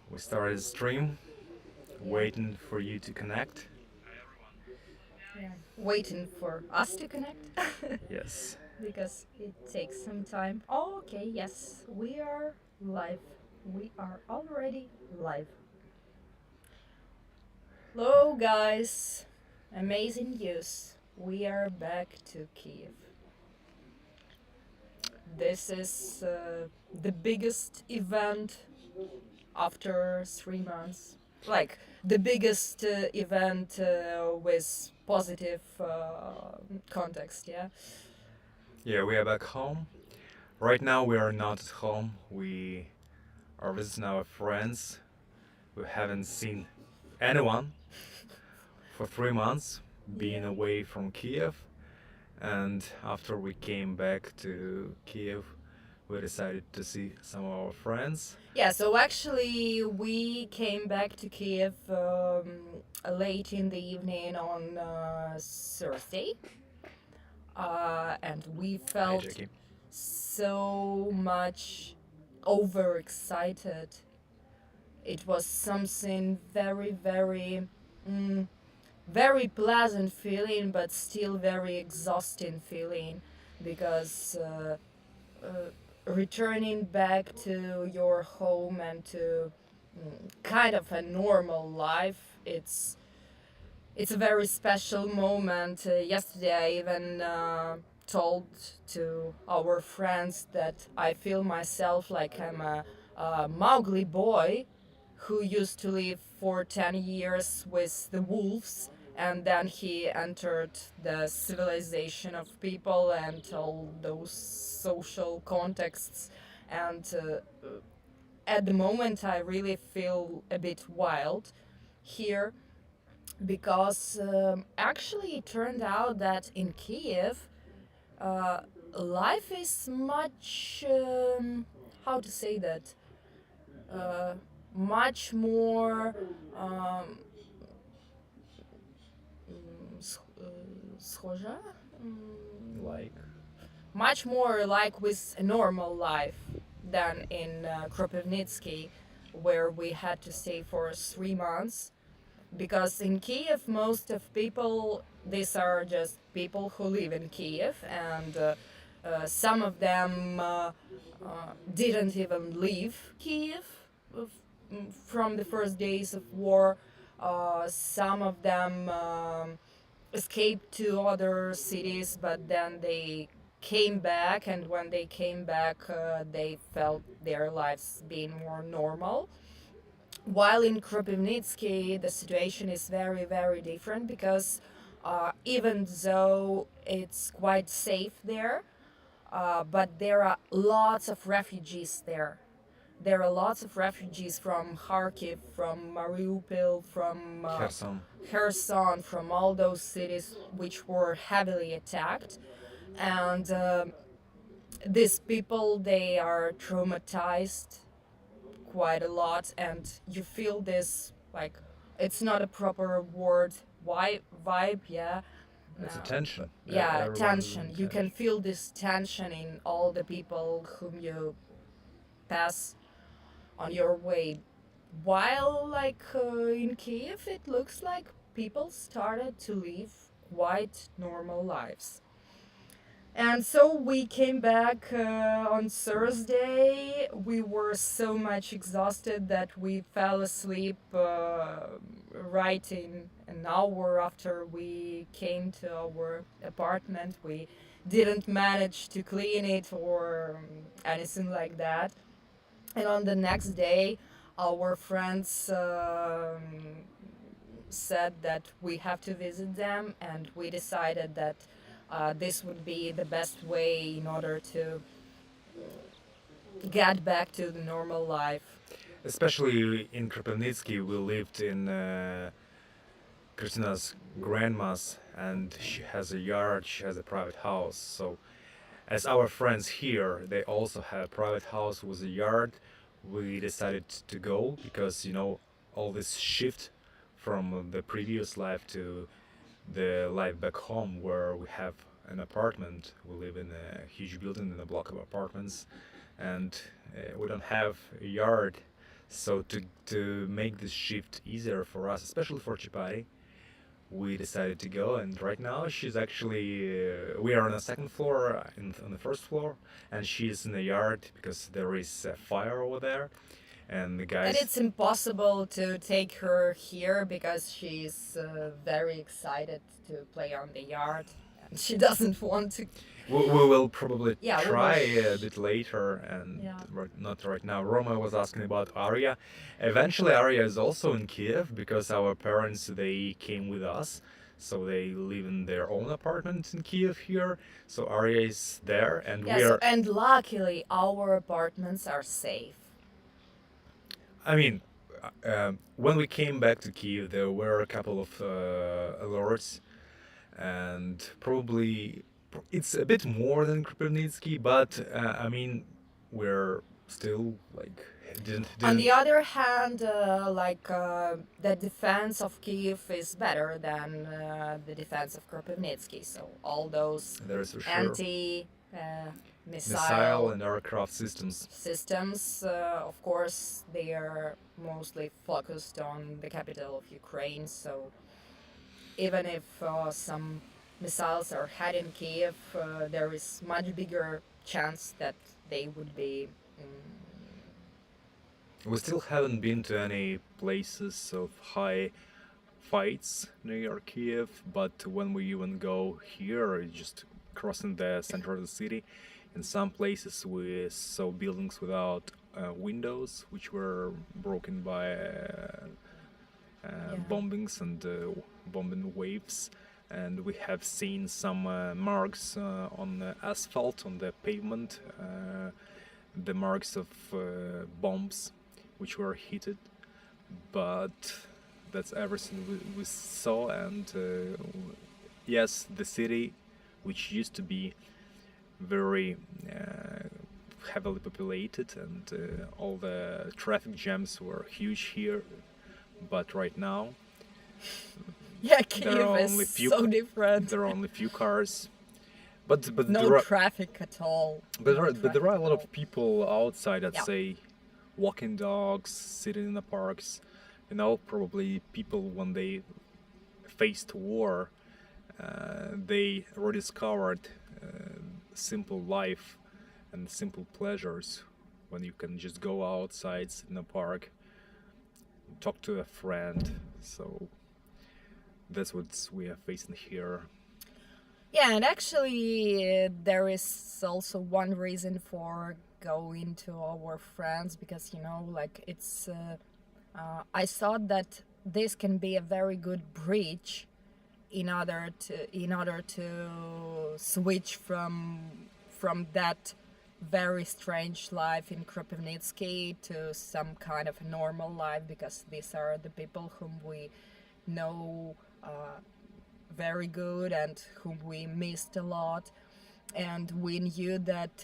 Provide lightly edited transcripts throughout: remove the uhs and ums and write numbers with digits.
We started a stream, Yeah. waiting for you to connect. Yeah. Waiting for us to connect Yes. because it takes some time. Oh, okay, yes, we are live. We are already live. Hello, guys. Amazing news. We are back to Kiev. This is the biggest event after 3 months. Like the biggest event with positive context, yeah? Yeah, we are back home. Right now, we are not at home. We are visiting our friends. We haven't seen anyone for 3 months, being Yeah. away from Kiev. And after we came back to Kiev, we decided to see some of our friends. Yeah, so actually, we came back to Kiev late in the evening on Thursday, and we Hi, felt Jackie. so much overexcited. It was something very, very, mm, very pleasant feeling, but still very exhausting feeling because uh, returning back to your home and to kind of a normal life, it's a very special moment. Yesterday, I even told to our friends that I feel myself like I'm a Mowgli boy who used to live for 10 years with the wolves, and then he entered the civilization of people and all those social contexts. And at the moment, I really feel a bit wild here because actually it turned out that in Kiev, uh, life is much, how to say that, uh, much more um, схожа, Like, much more like with a normal life than in Kropivnitsky, where we had to stay for 3 months. Because in Kiev, most of people, these are just people who live in Kiev, and some of them didn't even leave Kiev from the first days of war. Some of them escaped to other cities, but then they came back, and when they came back, they felt their lives being more normal. While in Kropivnitsky, the situation is very, very different because even though it's quite safe there, but there are lots of refugees there. There are lots of refugees from Kharkiv, from Mariupol, from Kherson. Kherson, from all those cities which were heavily attacked. And these people, they are traumatized quite a lot, and you feel this, like, it's not a proper word, vibe, yeah. It's a No, tension. yeah, Everyone tension. You can tension. feel this tension in all the people whom you pass on your way. While, like, in Kiev, it looks like people started to live quite normal lives. And so we came back on Thursday. We were so much exhausted that we fell asleep right in an hour after we came to our apartment. We didn't manage to clean it or anything like that. And on the next day, our friends said that we have to visit them, and we decided that this would be the best way in order to get back to the normal life. Especially in Kropivnitsky, we lived in Christina's grandma's, and she has a yard, she has a private house. So, as our friends here, they also have a private house with a yard, we decided to go because, all this shift from the previous life to the life back home where we have an apartment. We live in a huge building in a block of apartments, and we don't have a yard. So to make this shift easier for us, especially for Chapati, we decided to go. And right now she's actually we are on the second floor, on the first floor, and she's in the yard because there is a fire over there, and the And guys. it's impossible to take her here because she's very excited to play on the yard. And she doesn't want to. We will probably Yeah, we will. try a bit later, and Yeah. not right now. Roma was asking about Arya. Eventually, Arya is also in Kiev because our parents they came with us, so they live in their own apartment in Kiev here. So Arya is there, and Yeah, we so, are. and luckily our apartments are safe. I mean, when we came back to Kiev, there were a couple of alerts, and probably it's a bit more than Kropivnitsky, but I mean, we're still like On didn't. the other hand, the defense of Kiev is better than the defense of Kropivnitsky. So all those There is for sure anti missile missile and aircraft systems. systems, of course, they are mostly focused on the capital of Ukraine. So even if some missiles are hit in Kiev, there is much bigger chance that they would be. We still haven't been to any places of high fights near Kiev, but when we even go here, just crossing the center of the city, in some places we saw buildings without windows, which were broken by bombings and bombing waves. And we have seen some marks on the asphalt, on the pavement, the marks of bombs which were hit. But that's everything we saw. And yes, the city, which used to be very heavily populated, and all the traffic jams were huge here, but right now Yeah, there are Kiev only is few so different. there are only few cars, but No there are, traffic at all. but there are a lot of people outside that Yeah. say walking dogs, sitting in the parks. You know, probably people when they faced war, they rediscovered simple life and simple pleasures when you can just go outside, sit in a park, talk to a friend. So that's what we are facing here. Yeah, and actually, there is also one reason for going to our friends because like it's. I thought that this can be a very good bridge in order to switch from that very strange life in Kropivnitsky to some kind of normal life because these are the people whom we know very good and whom we missed a lot, and we knew that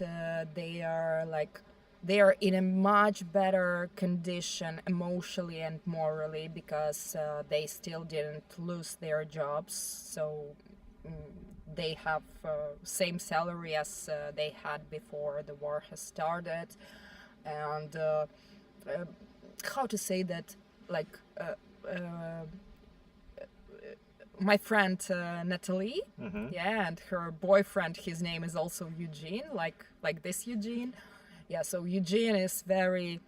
they are in a much better condition emotionally and morally because they still didn't lose their jobs, so mm, they have same salary as they had before the war has started, and how to say that, like my friend Natalie, yeah, and her boyfriend, his name is also Eugene, like this Eugene. Yeah, so Eugene is very,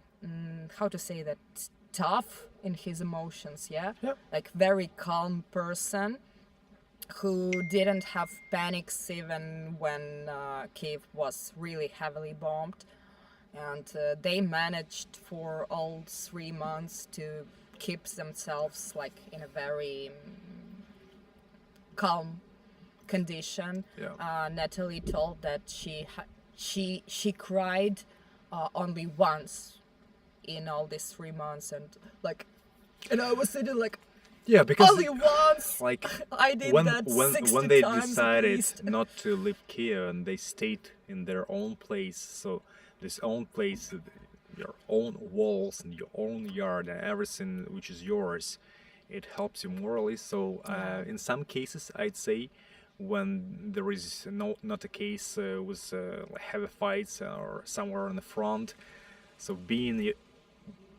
how to say that, tough in his emotions, yeah? Yep. Like very calm person who didn't have panics even when Kiev was really heavily bombed. And they managed for all 3 months to keep themselves like in a very calm condition. Yeah. Natalie told that she cried only once in all these 3 months, and I was sitting like, Yeah, because only once. like I did when that when 60 when they times at decided least. not to leave Kiev and they stayed in their own place, so this own place, your own walls and your own yard and everything which is yours, it helps you morally. So in some cases, I'd say when there is not a case with heavy fights or somewhere on the front, so being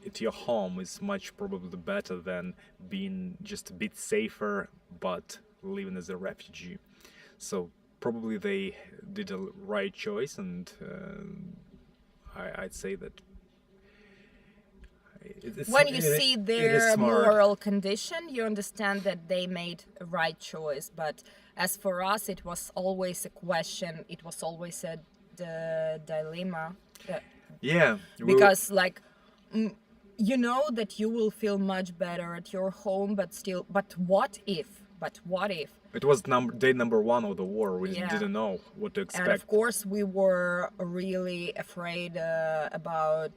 at your home is much probably better than being just a bit safer but living as a refugee. So probably they did a right choice, and I'd say that When you see it is their smart. moral condition, you understand that they made a right choice. But as for us, it was always a question. It was always a dilemma. Yeah, Because, like, you know that you will feel much better at your home, but still, but what if? But what if? it was day number one of the war. We Yeah. didn't know what to And expect. of course, we were really afraid about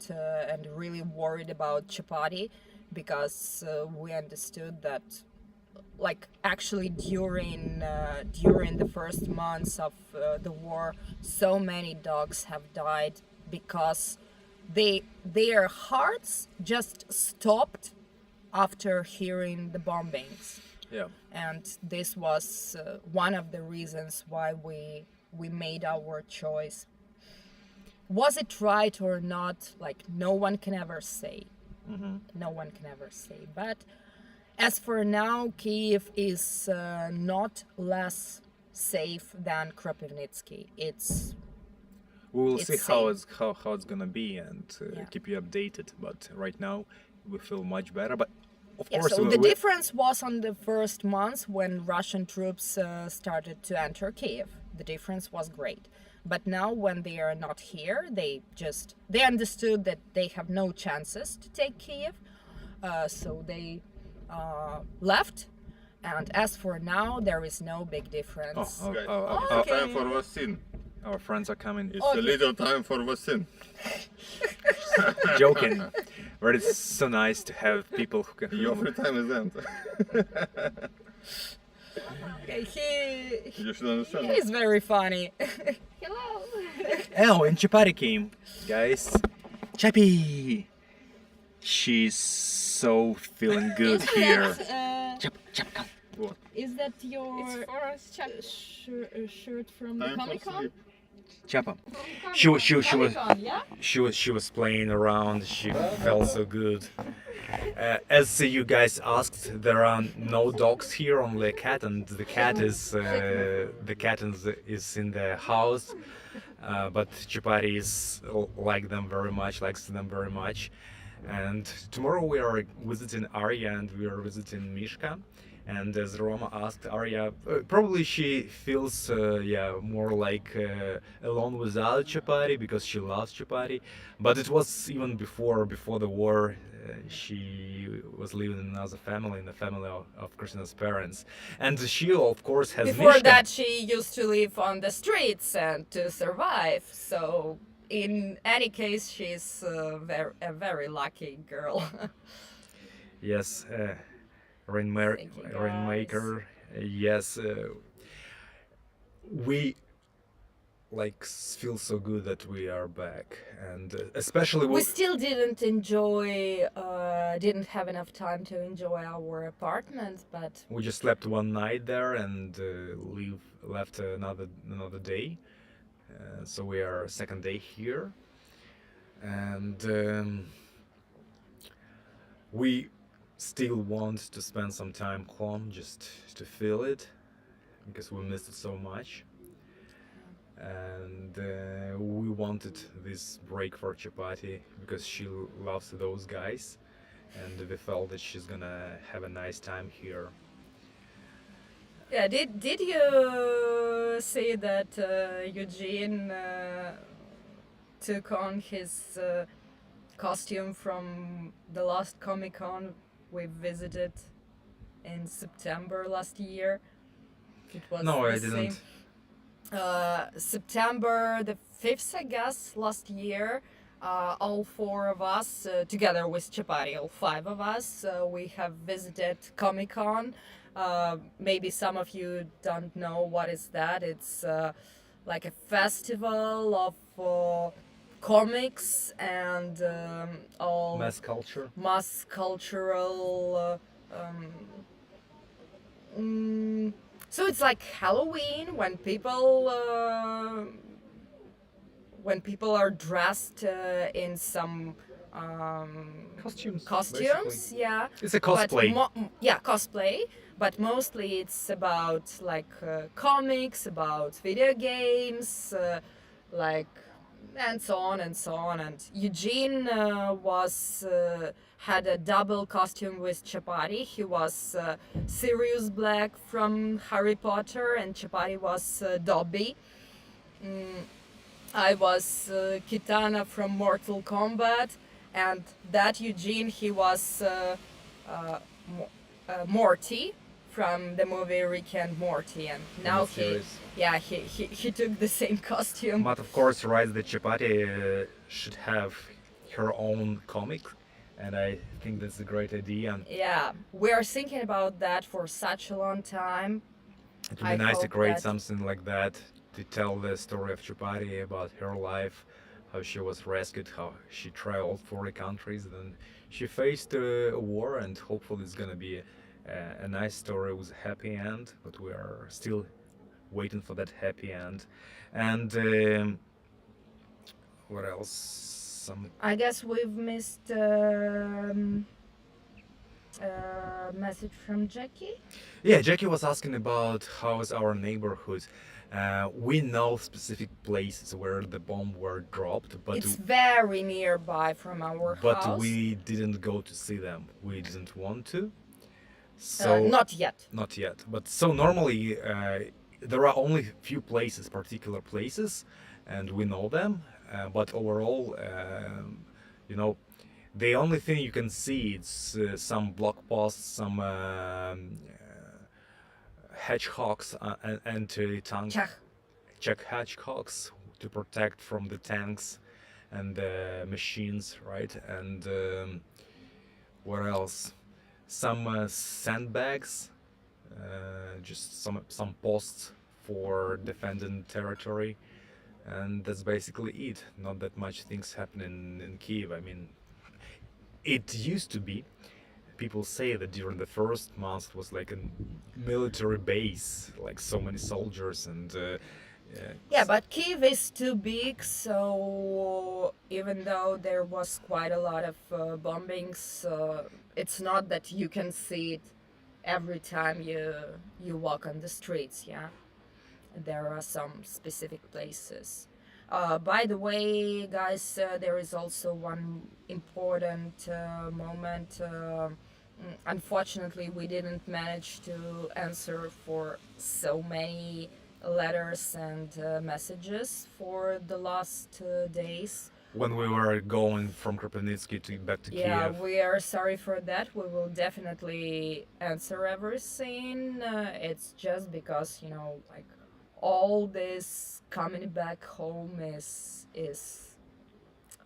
and really worried about Chapati, because we understood that, like, actually during the first months of the war, so many dogs have died because their hearts just stopped after hearing the bombings. Yeah. And this was one of the reasons why we made our choice. Was it right or not? Like, no one can ever say. No one can ever say. But as for now, Kiev is not less safe than Kropivnitsky. We will It's see how safe. it's gonna be, and Yeah. keep you updated. But right now, we feel much better. But of Yeah, course, so the difference was on the first months when Russian troops started to enter Kiev. The difference was great. But now when they are not here, they understood that they have no chances to take Kiev, so they left. And as for now, there is no big difference. Oh, Guys, oh, it's time okay. for vaccine. our friends are coming. It's Oh, a you- little time for vaccine. Joking, but it's so nice to have people who can. Your free time is end. Okay, You should understand. he's very funny. Hello. Oh, and Chapati came, guys. Chappy, she's so feeling good here. Chap, come. What? Is that your shirt from the Time for Comic Con? sleep. Chapa. She was Yeah. she was playing around. She felt so good. As you guys asked, there are no dogs here, only a cat, and the cat is in the house. But Chapati likes them very much. And tomorrow we are visiting Arya and we are visiting Mishka. And as Roma asked Arya, probably she feels more like alone without Chapati because she loves Chapati. But it was even before the war. She was living in another family, in the family of Christina's parents, and she of course has Before Mishka. that, she used to live on the streets and to survive. So, in any case, she's a very lucky girl. Yes, Thank you, guys. Rainmaker. Yes, we feel so good that we are back, and especially We still didn't have enough time to enjoy our apartment, but we just slept one night there and left another day. So we are second day here, and we still want to spend some time home just to feel it because we missed it so much. And we wanted this break for Chapati because she loves those guys, and we felt that she's gonna have a nice time here. yeah, did you see that Eugene took on his costume from the last Comic Con we visited in September last year? It was No, I the didn't. same. September the 5th, I guess, last year, all four of us, together with Chapati, all five of us, we have visited Comic Con. Maybe some of you don't know what is that. It's like a festival of comics and all Mass culture. mass cultural. So it's like Halloween when people are dressed in some costumes, yeah. It's a cosplay. Cosplay. But mostly it's about like comics, about video games, like and so on and so on. And Eugene was had a double costume with Chapati. He was Sirius Black from Harry Potter, and Chapati was Dobby. I was Kitana from Mortal Kombat, and that Eugene, he was Morty from the movie Rick and Morty, and now he took the same costume. But of course, right, the Chapati should have her own comic, and I think that's a great idea. And Yeah, we are thinking about that for such a long time. it would I be nice to hope create that- something like that to tell the story of Chapati about her life, how she was rescued, how she traveled 40 countries, then she faced a war, and hopefully it's gonna be a nice story with a happy end. But we are still waiting for that happy end. And what else? Some I guess we've missed message from Jackie. Yeah, Jackie was asking about how is our neighborhood. We know specific places where the bomb were dropped, but It's very nearby from our house. we didn't go to see them. We didn't want to. So Not yet. not yet. But so normally there are only few places, particular places, and we know them. But overall, you know, the only thing you can see is some block posts, some hedgehogs and tank Czech. Czech hedgehogs to protect from the tanks and the machines, right? And what else? Some sandbags, just some posts for defending territory, and that's basically it. Not that much things happen in Kiev. I mean, it used to be. People say that during the first month it was like a military base, like so many soldiers and. Yeah, but Kiev is too big, so even though there was quite a lot of bombings, it's not that you can see it every time you walk on the streets. Yeah, there are some specific places. By the way, guys, there is also one important moment. Unfortunately, we didn't manage to answer for so many letters and messages for the last days. When we were going from Kropyvnytsky to back to Yeah, Kiev. we are sorry for that. We will definitely answer everything. It's just because, like all this coming back home is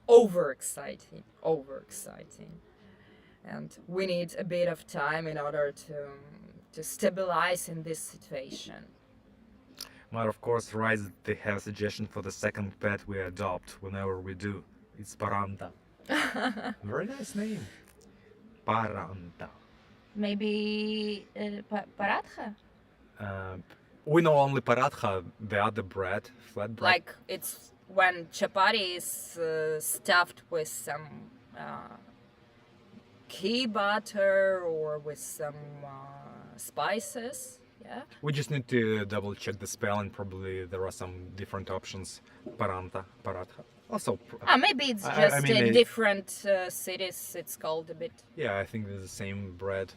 overexciting, and we need a bit of time in order to stabilize in this situation. But of course, right, they have a suggestion for the second pet we adopt whenever we do. It's Paranta. Very nice name. Paranta. Maybe paratha? We know only paratha, the other bread, flat bread. Like it's when chapati is stuffed with some ghee butter or with some spices. Yeah. We just need to double check the spelling. Probably there are some different options. Paranta, paratha. Also, Maybe it's I just mean, in it- different cities. It's called a bit. yeah, I think it's the same bread.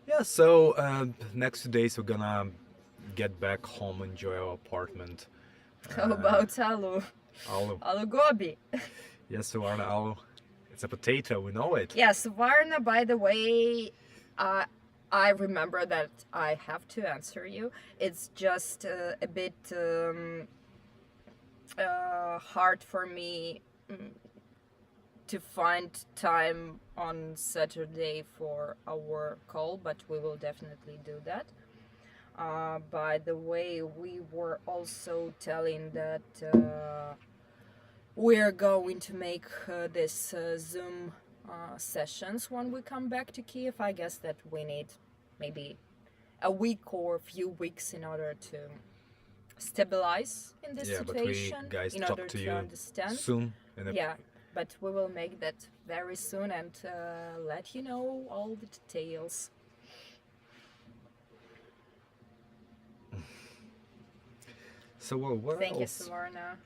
Yeah, so next 2 days we're gonna get back home, enjoy our apartment. How about alu? Alu gobi. Yes, Suvarna Alu. It's a potato, we know it. Yes, Varna, by the way, I remember that I have to answer you. It's just a bit hard for me to find time on Saturday for our call, but we will definitely do that. By the way, we were also telling that we're going to make this Zoom sessions when we come back to Kiev. I guess that we need maybe a week or a few weeks in order to stabilize in this Yeah, but we situation, guys in talk order to to you understand. soon. In a, Yeah. but we will make that very soon and let you know all the details. So what Thank you, else? Suvarna.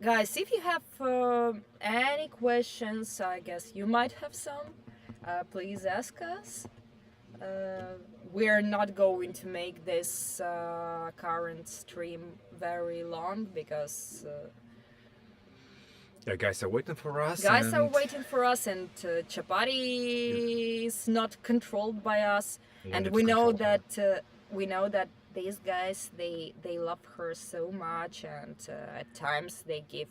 Guys, if you have any questions, I guess you might have some. Please ask us. We're not going to make this current stream very long because Yeah, guys are waiting for us. guys are and waiting for us, and Chapati is not controlled by us, we and need we to know control her. that these guys they love her so much, and at times they give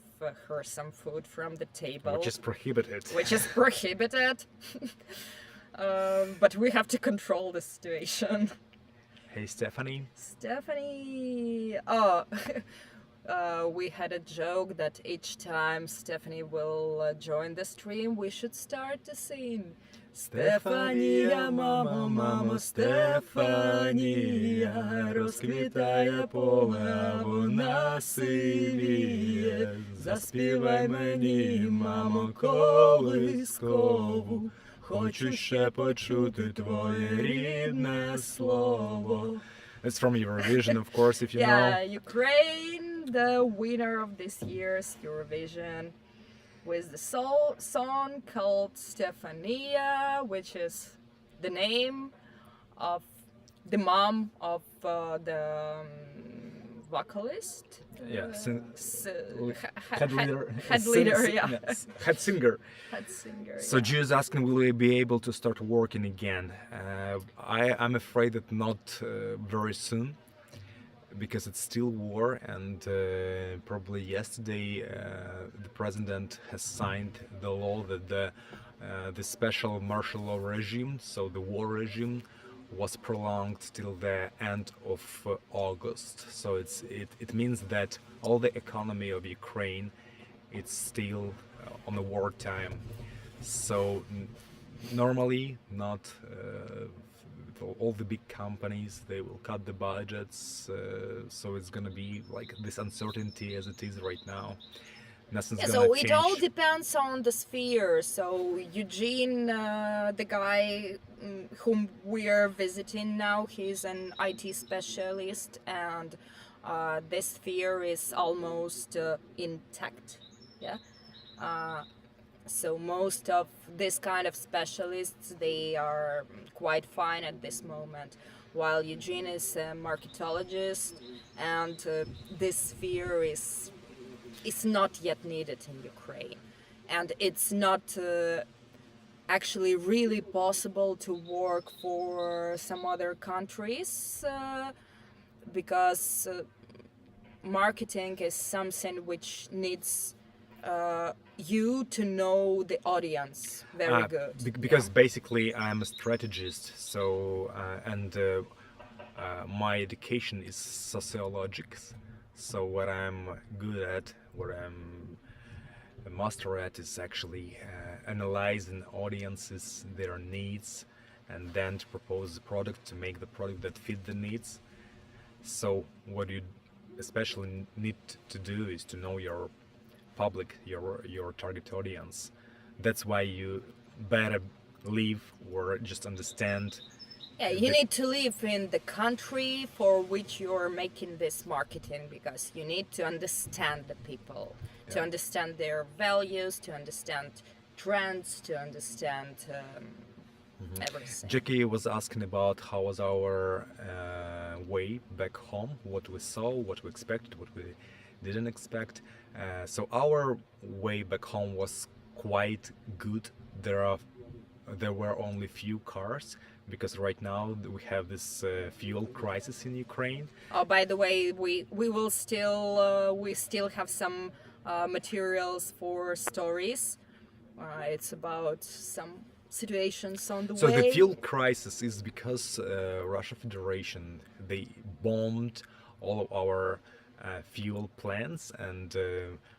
her some food from the table, Which is prohibited. which is prohibited. But we have to control the situation. Hey, Stephanie. Stephanie, oh, we had a joke that each time Stephanie will join the stream, we should start to sing. Стефанія, мамо, мамо, Стефанія, розквітає поле, а вона сивіє. Заспівай мені, мамо, колискову, хочу ще почути твоє рідне слово. It's from Eurovision, of course, if you Yeah, know. Ukraine, the winner of this year's Eurovision, with the song called Stefania, which is the name of the mom of the vocalist. Yeah, Head leader. leader, yeah. Yes, head singer. Head singer. So yeah. Ju is asking, will we be able to start working again? I'm afraid that not very soon, because it's still war, and probably yesterday the president has signed the law that the special martial law regime, so the war regime, was prolonged till the end of August. So it means that all the economy of Ukraine, it's still on the wartime. So normally not all the big companies, they will cut the budgets, so it's gonna be like this uncertainty as it is right now. Nothing's Yeah, gonna so change. it all depends on the sphere. So Eugene, the guy whom we are visiting now, he's an IT specialist, and this sphere is almost intact. Yeah. So most of this kind of specialists, they are quite fine at this moment, while Eugene is a marketologist, and this sphere is not yet needed in Ukraine, and it's not actually really possible to work for some other countries because marketing is something which needs you to know the audience very good. Because basically I'm a strategist, so my education is sociologics. So what I'm good at, what I'm a master at, is actually analyzing audiences, their needs, and then to propose the product, to make the product that fit the needs. So what you especially need to do is to know your public, your target audience. That's why you better live or just understand. Yeah, you need to live in the country for which you're making this marketing, because you need to understand the people, to Yeah. understand their values, to understand trends, to understand everything. Jackie was asking about how was our way back home, what we saw, what we expected, what we didn't expect. So our way back home was quite good. There were only few cars, because right now we have this fuel crisis in Ukraine. Oh, by the way, we still have some materials for stories. It's about some situations on the So way. the fuel crisis is because Russia Federation, they bombed all of our fuel plants and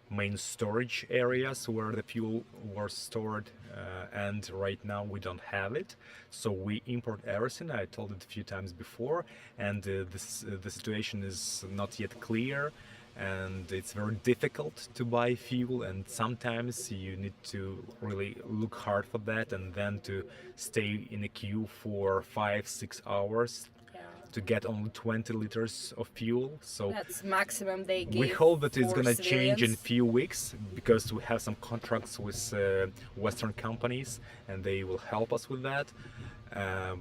main storage areas where the fuel was stored, and right now we don't have it, so we import everything. I told it a few times before, and the situation is not yet clear, and it's very difficult to buy fuel, and sometimes you need to really look hard for that, and then to stay in a queue for 5-6 hours Yeah. to get only 20 liters of fuel. So That's maximum they give. we hope that it's for gonna change in civilians. few weeks, because we have some contracts with Western companies, and they will help us with that.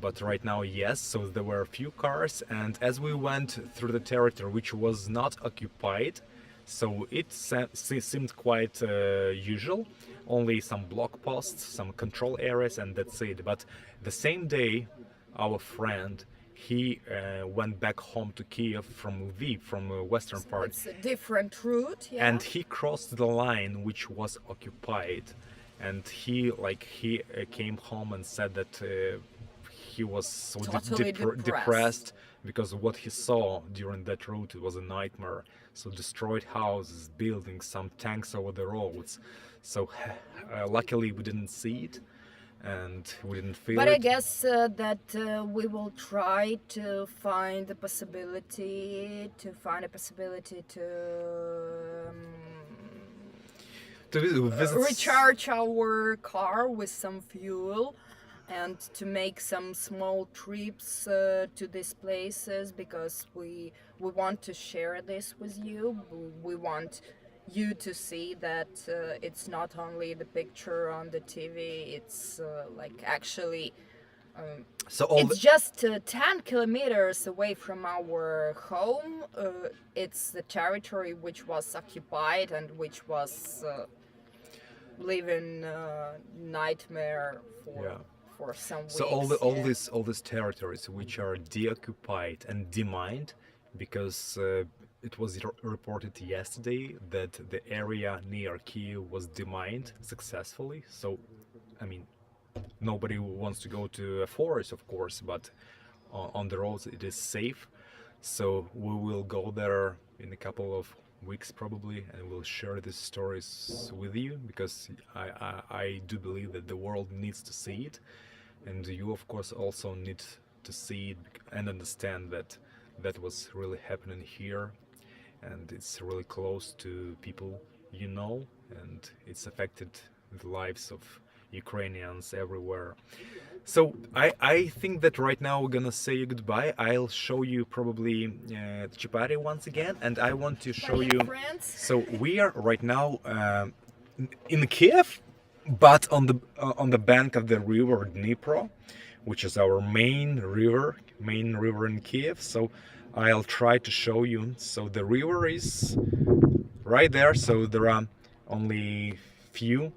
But right now, yes. So there were a few cars, and as we went through the territory, which was not occupied, so it seemed quite usual. Only some block posts, some control areas, and that's it. But the same day, our friend, he went back home to Kiev from Lviv, from the western part, It's a different route, yeah. and he crossed the line which was occupied, and he came home and said that he was so Totally depressed. depressed because what he saw during that route was a nightmare. So destroyed houses, buildings, some tanks over the roads. So luckily we didn't see it, and we didn't feel But it. I guess that we will try to find the possibility to To visit recharge our car with some fuel and to make some small trips to these places, because we want to share this with you. We want you to see that it's not only the picture on the TV, it's like actually so all it's just 10 kilometers away from our home. It's the territory which was occupied and which was living nightmare for Yeah. for some weeks. So yeah. all these territories which are deoccupied and demined, because it was reported yesterday that the area near Kiev was demined successfully. So, I mean, nobody wants to go to a forest, of course, but on the roads it is safe. So we will go there in a couple of weeks probably, and we'll share these stories with you, because I do believe that the world needs to see it, and you of course also need to see it and understand that that was really happening here, and it's really close to people you know, and it's affected the lives of Ukrainians everywhere. So I think that right now we're gonna say goodbye. I'll show you probably Chapati once again, and I want to show you. Friends. So we are right now in Kiev, but on the bank of the river Dnipro, which is our main river in Kiev. So I'll try to show you. So the river is right there. So there are only few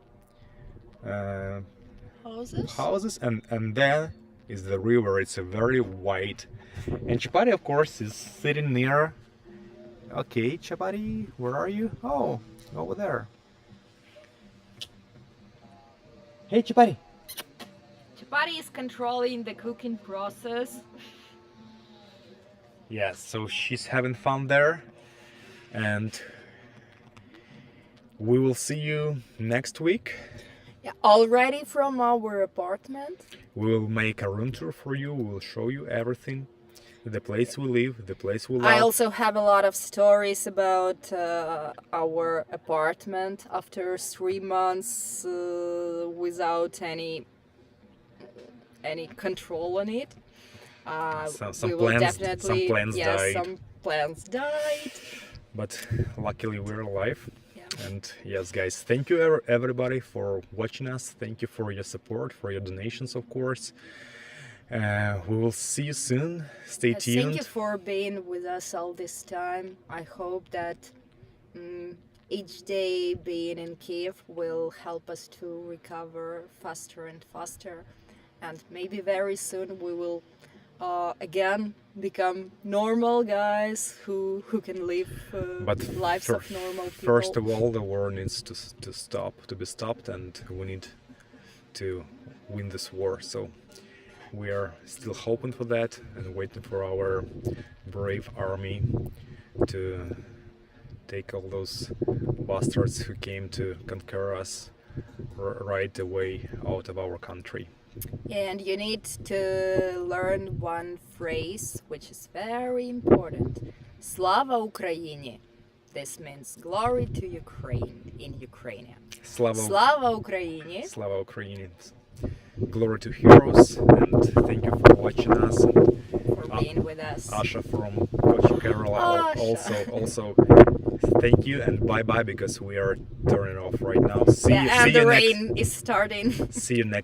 houses, and there is the river. It's a very wide, and Chapati of course is sitting near. Okay, Chapati, where are you? Oh, over there. Hey, Chapati. Chapati is controlling the cooking process. Yes, so she's having fun there, and we will see you next week. Yeah, already from our apartment. We will make a room tour for you. We will show you everything, the place we live, the place we love. I also have a lot of stories about our apartment after 3 months without any control on it. Some we will plants definitely, died. Some plants died. But luckily we're alive. Yeah. And yes, guys, thank you everybody for watching us. Thank you for your support, for your donations, of course. We will see you soon. Stay tuned. Thank you for being with us all this time. I hope that each day being in Kiev will help us to recover faster and faster. And maybe very soon we will again become normal guys who can live lives of normal people. First of all, the war needs to be stopped, and we need to win this war. So we are still hoping for that and waiting for our brave army to take all those bastards who came to conquer us right away out of our country. And you need to learn one phrase which is very important. Slava Ukraini. This means glory to Ukraine in Ukrainian. Slava, Slava Ukraini! Slava Ukrainian. Glory to heroes, and thank you for watching us. And For being with us. Asha from Coach Kerala Asha. also thank you, and bye bye, because we are turning off right now. See Yeah, you, and see the you rain is starting. see you next